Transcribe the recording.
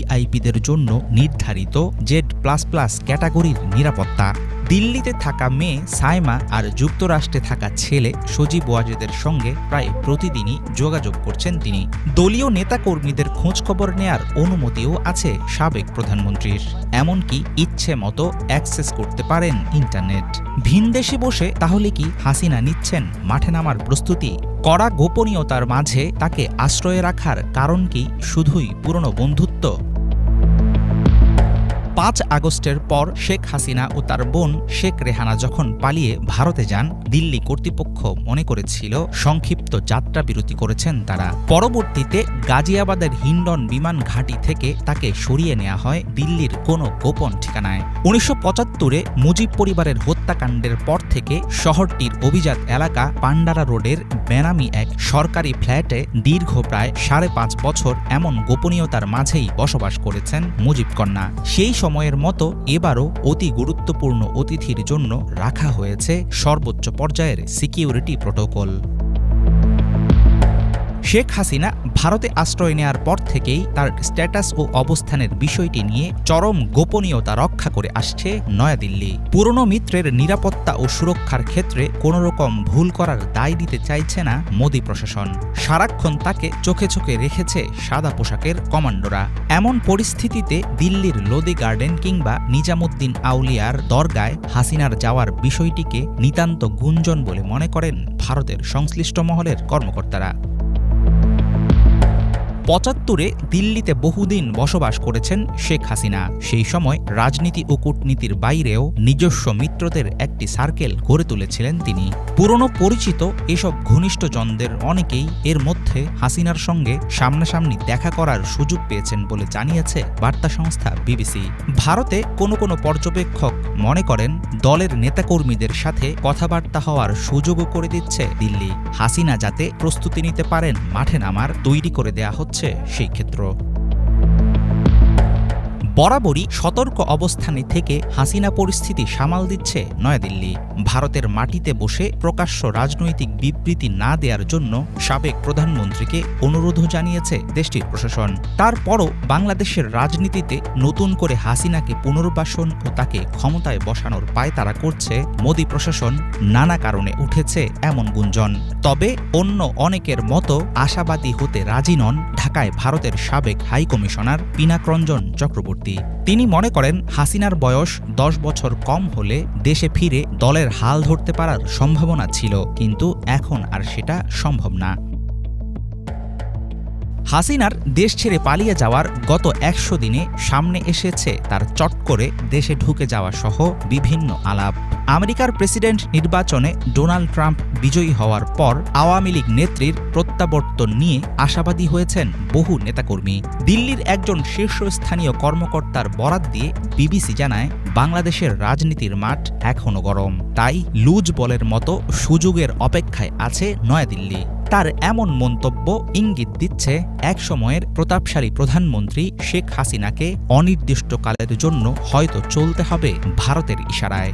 ভিভিআইপিদের জন্য নির্ধারিত Z++ ক্যাটাগরির নিরাপত্তা। দিল্লিতে থাকা মেয়ে সাইমা আর যুক্তরাষ্ট্রে থাকা ছেলে সজীব ওয়াজেদের সঙ্গে প্রায় প্রতিদিনই যোগাযোগ করছেন তিনি। দলীয় নেতাকর্মীদের খোঁজখবর নেয়ার অনুমতিও আছে সাবেক প্রধানমন্ত্রীর। এমনকি ইচ্ছে মতো অ্যাক্সেস করতে পারেন ইন্টারনেট। ভিনদেশে বসে তাহলে কি হাসিনা নিচ্ছেন মাঠে নামার প্রস্তুতি? কড়া গোপনীয়তার মাঝে তাকে আশ্রয়ে রাখার কারণ কি শুধুই পুরনো বন্ধুত্ব? ৫ আগস্টের পর শেখ হাসিনা ও তার বোন শেখ রেহানা যখন পালিয়ে ভারতে যান, দিল্লি কর্তৃপক্ষ মনে করেছিল সংক্ষিপ্ত যাত্রা বিরতি করেছেন তারা। পরবর্তীতে গাজিয়াবাদের হিন্ডন বিমান ঘাঁটি থেকে তাকে সরিয়ে নেওয়া হয় দিল্লির কোনো গোপন ঠিকানায়। ১৯৭৫-এ মুজিব পরিবারের হত্যাকাণ্ডের পর থেকে শহরটির অভিজাত এলাকা পান্ডারা রোডের বেনামি এক সরকারি ফ্ল্যাটে দীর্ঘ প্রায় ৫.৫ বছর এমন গোপনীয়তার মাঝেই বসবাস করেছেন মুজিব কন্যা। সেই সময়ের মতো এবারও অতি গুরুত্বপূর্ণ অতিথির জন্য রাখা হয়েছে সর্বোচ্চ পর্যায়ের সিকিউরিটি প্রোটোকল। শেখ হাসিনা ভারতে আশ্রয় নেয়ার পর থেকেই তার স্ট্যাটাস ও অবস্থানের বিষয়টি নিয়ে চরম গোপনীয়তা রক্ষা করে আসছে নয়াদিল্লি। পুরনো মিত্রের নিরাপত্তা ও সুরক্ষার ক্ষেত্রে কোনোরকম ভুল করার দায় দিতে চাইছে না মোদি প্রশাসন। সারাক্ষণ তাকে চোখে চোখে রেখেছে সাদা পোশাকের কমান্ডোরা। এমন পরিস্থিতিতে দিল্লির লোদি গার্ডেন কিংবা নিজামুদ্দিন আউলিয়ার দরগায় হাসিনার যাওয়ার বিষয়টিকে নিতান্ত গুঞ্জন বলে মনে করেন ভারতের সংশ্লিষ্ট মহলের কর্মকর্তারা। ৭৫-এ দিল্লিতে বহুদিন বসবাস করেছেন শেখ হাসিনা। সেই সময় রাজনীতি ও কূটনীতির বাইরেও নিজস্ব মিত্রদের একটি সার্কেল গড়ে তুলেছিলেন তিনি। পুরনো পরিচিত এসব ঘনিষ্ঠজনদের অনেকেই এর মধ্যে হাসিনার সঙ্গে সামনাসামনি দেখা করার সুযোগ পেয়েছেন বলে জানিয়েছে বার্তা সংস্থা বিবিসি। ভারতে কোনো কোনো পর্যবেক্ষক মনে করেন দলের নেতাকর্মীদের সাথে কথাবার্তা হওয়ার সুযোগও করে দিচ্ছে দিল্লি। হাসিনা যাতে প্রস্তুতি নিতে পারেন মাঠে নামার, তৈরি করে দেয়া হচ্ছে সেই ক্ষেত্র। বরাবরই সতর্ক অবস্থানে থেকে হাসিনা পরিস্থিতি সামাল দিচ্ছে নয়াদিল্লি। ভারতের মাটিতে বসে প্রকাশ্য রাজনৈতিক বিবৃতি না দেওয়ার জন্য সাবেক প্রধানমন্ত্রীকে অনুরোধও জানিয়েছে দেশটির প্রশাসন। তারপরও বাংলাদেশের রাজনীতিতে নতুন করে হাসিনাকে পুনর্বাসন ও তাকে ক্ষমতায় বসানোর পায়তারা করছে মোদি প্রশাসন। নানা কারণে উঠেছে এমন গুঞ্জন। তবে অন্য অনেকের মতো আশাবাদী হতে রাজি নন ঢাকায় ভারতের সাবেক হাইকমিশনার পিনাকরঞ্জন চক্রবর্তী। তিনি মনে করেন হাসিনার বয়স ১০ বছর কম হলে দেশে ফিরে দলের হাল ধরতে পারার সম্ভাবনা ছিল, কিন্তু এখন আর সেটা সম্ভব না। হাসিনার দেশ ছেড়ে পালিয়ে যাওয়ার গত ১০০ দিনে সামনে এসেছে তার চট করে দেশে ঢুকে যাওয়া সহ বিভিন্ন আলাপ। আমেরিকার প্রেসিডেন্ট নির্বাচনে ডোনাল্ড ট্রাম্প বিজয়ী হওয়ার পর আওয়ামী লীগ নেত্রীর প্রত্যাবর্তন নিয়ে আশাবাদী হয়েছেন বহু নেতাকর্মী। দিল্লির একজন শীর্ষস্থানীয় কর্মকর্তার বরাত দিয়ে বিবিসি জানায়, বাংলাদেশের রাজনীতির মাঠ এখনও গরম, তাই লুজ বলের মতো সুযোগের অপেক্ষায় আছে নয়াদিল্লি। তার এমন মন্তব্য ইঙ্গিত দিচ্ছে একসময়ের প্রতাপশালী প্রধানমন্ত্রী শেখ হাসিনাকে অনির্দিষ্টকালের জন্য হয়তো চলতে হবে ভারতের ইশারায়।